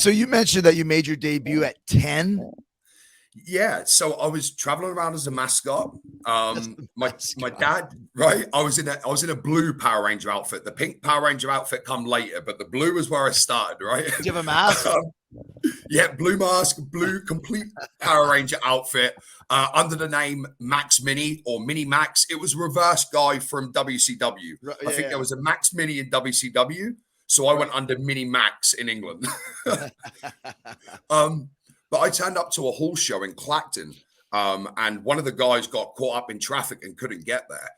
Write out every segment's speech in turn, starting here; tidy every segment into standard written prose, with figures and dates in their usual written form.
So you mentioned that you made your debut at 10. Yeah, so I was traveling around as a mascot. That's the My mascot. dad, right? I was in a blue Power Ranger outfit. The pink Power Ranger outfit come later, but the blue is where I started, right? Do you have a mask? Yeah, blue mask, blue complete Power Ranger outfit under the name Max Mini or Mini Max. It was a reverse guy from WCW. I think Yeah, there was a Max Mini in WCW, so I went right. under Mini Max in England. um, but I turned up to a horse show in Clacton, and one of the guys got caught up in traffic and couldn't get there.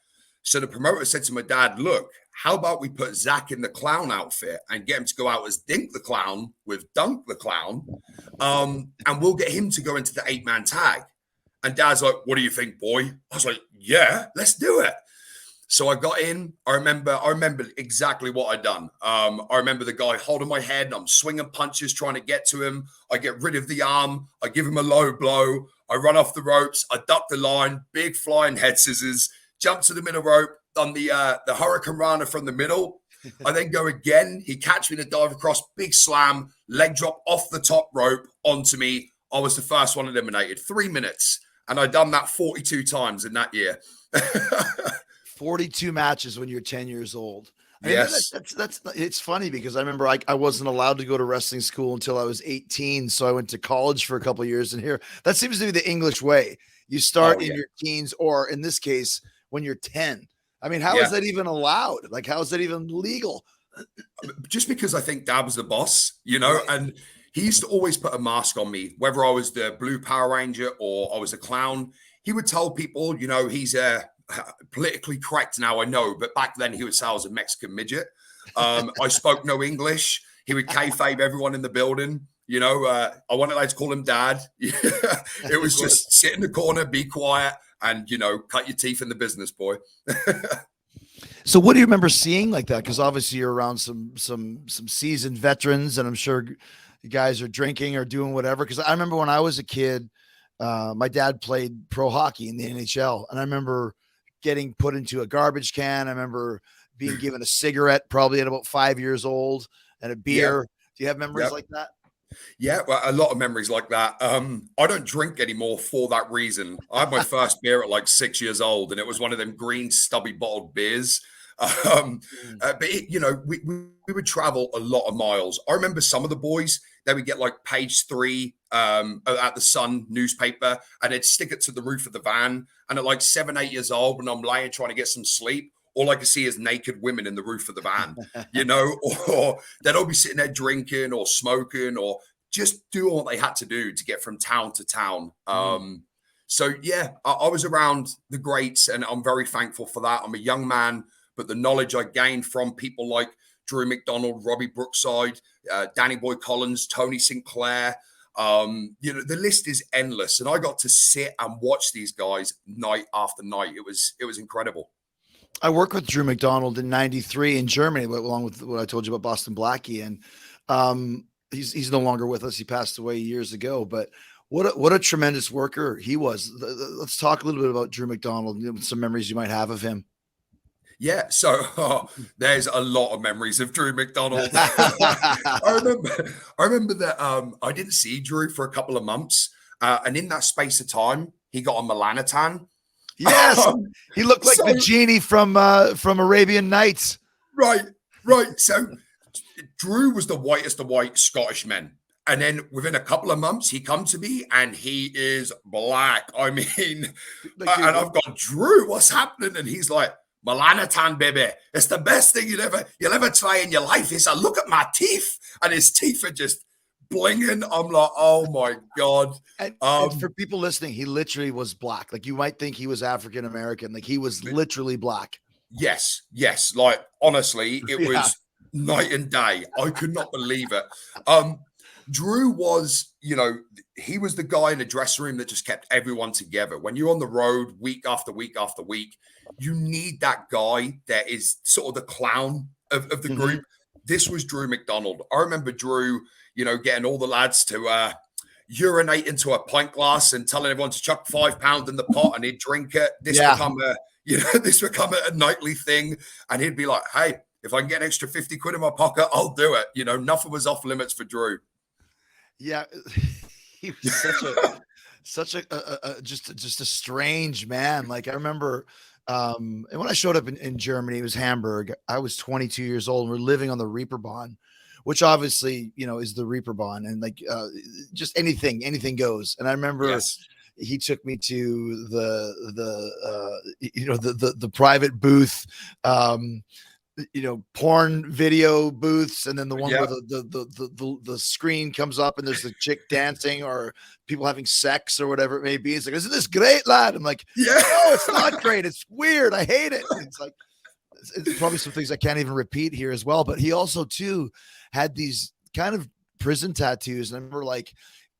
So the promoter said to my dad, "Look, how about we put Zach in the clown outfit and get him to go out as Dink the Clown with Dunk the Clown, and we'll get him to go into the 8-man tag." And Dad's like, "What do you think, boy?" I was like, "Yeah, let's do it." So I got in. I remember exactly what I'd done. I remember the guy holding my head and I'm swinging punches trying to get to him. I get rid of the arm. I give him a low blow. I run off the ropes. I duck the line. Big flying head scissors. Jump to the middle rope. On the Hurricane Rana from the middle. I then go again. He catch me in a dive across. Big slam. Leg drop off the top rope onto me. I was the first one eliminated. 3 minutes. And I'd done that 42 times in that year. 42 matches when you're 10 years old. I mean, Yes. that's it's funny because I remember I wasn't allowed to go to wrestling school until I was 18. So I went to college for a couple of years. And here, that seems to be the English way. You start in your teens, or in this case, when you're 10. I mean, how is that even allowed? Like, how is that even legal? Just because I think Dad was the boss, and he used to always put a mask on me, whether I was the blue Power Ranger or I was a clown. He would tell people, he's politically correct now, I know, but back then he would say I was a Mexican midget. I spoke no English. He would kayfabe everyone in the building. I wasn't allowed to call him Dad. It was just sit in the corner, be quiet, and cut your teeth in the business, boy. So what do you remember seeing like that? Because obviously you're around some seasoned veterans, and I'm sure you guys are drinking or doing whatever. Because I remember when I was a kid, my dad played pro hockey in the NHL, and I remember getting put into a garbage can. I remember being given a cigarette probably at about 5 years old and a beer. Yep. Do you have memories like that? Yeah, well, a lot of memories like that. I don't drink anymore for that reason. I had my first beer at like 6 years old, and it was one of them green stubby bottled beers. But we would travel a lot of miles. I remember some of the boys, they would get like page 3 at the Sun newspaper, and they'd stick it to the roof of the van. And at like 7, 8 years old, when I'm laying trying to get some sleep, all I could see is naked women in the roof of the van, or they'd all be sitting there drinking or smoking or just doing what they had to do to get from town to town. So yeah, I was around the greats, and I'm very thankful for that. I'm a young man, but the knowledge I gained from people like Drew McDonald, Robbie Brookside, Danny Boy Collins, Tony Sinclair, the list is endless. And I got to sit and watch these guys night after night. It was incredible. I worked with Drew McDonald in '93 in Germany, along with what I told you about Boston Blackie, and he's no longer with us. He passed away years ago, but what a tremendous worker he was. Let's talk a little bit about Drew McDonald, some memories you might have of him. Yeah, so there's a lot of memories of Drew McDonald. I remember that I didn't see Drew for a couple of months, and in that space of time, he got a Melanotan. Yes, he looked like the genie from Arabian Nights. Right. So Drew was the whitest of white Scottish men. And then within a couple of months, he come to me and he is black. I mean, and I've gone, Drew, what's happening? And he's like, Melanotan, baby. It's the best thing you'll ever try in your life. He said, look at my teeth. And his teeth are just blinging. I'm like, oh my God. And for people listening, he literally was black. Like, you might think he was African American. Like, he was literally black. Yes. Like, honestly, it was night and day. I could not believe it. Drew was, he was the guy in the dressing room that just kept everyone together. When you're on the road week after week after week, you need that guy that is sort of the clown of the group. This was Drew McDonald. I remember Drew, getting all the lads to urinate into a pint glass and telling everyone to chuck £5 in the pot and he'd drink it. This become a nightly thing. And he'd be like, hey, if I can get an extra 50 quid in my pocket, I'll do it. Nothing was off limits for Drew. Yeah, he was just a strange man. Like I remember, and when I showed up in Germany, it was Hamburg. I was 22 years old, and we're living on the Reeperbahn, which obviously is the Reeperbahn, and like just anything goes. And I remember Yes. he took me to the private booth, porn video booths, and then the one where Yeah. the screen comes up and there's the chick dancing or people having sex or whatever it may be. It's like, isn't this great, lad? I'm like, Yeah. no, it's not great. It's weird. I hate it. It's like it's probably some things I can't even repeat here as well. But he also too had these kind of prison tattoos. And I remember like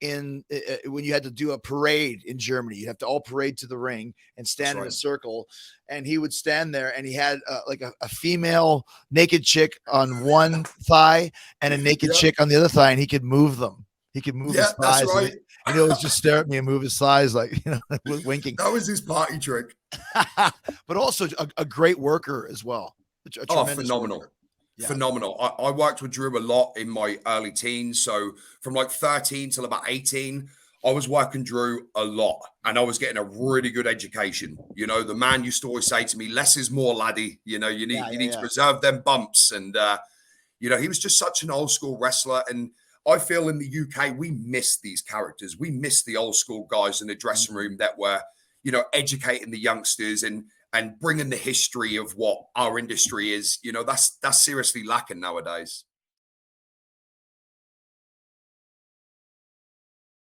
when you had to do a parade in Germany, you have to all parade to the ring and stand in a circle. And he would stand there, and he had like a female naked chick on one thigh and a naked chick on the other thigh, and he could move them. He could move his thighs. That's right. And he always just stare at me and move his thighs, like winking. That was his party trick. But also a great worker as well. Phenomenal. Worker. Yeah. Phenomenal. I worked with Drew a lot in my early teens. So from like 13 till about 18, I was working Drew a lot, and I was getting a really good education. The man used to always say to me, less is more, laddie. You need to preserve them bumps. And, he was just such an old school wrestler. And I feel in the UK, we miss these characters. We miss the old school guys in the dressing room that were, educating the youngsters and bringing the history of what our industry is. That's seriously lacking nowadays.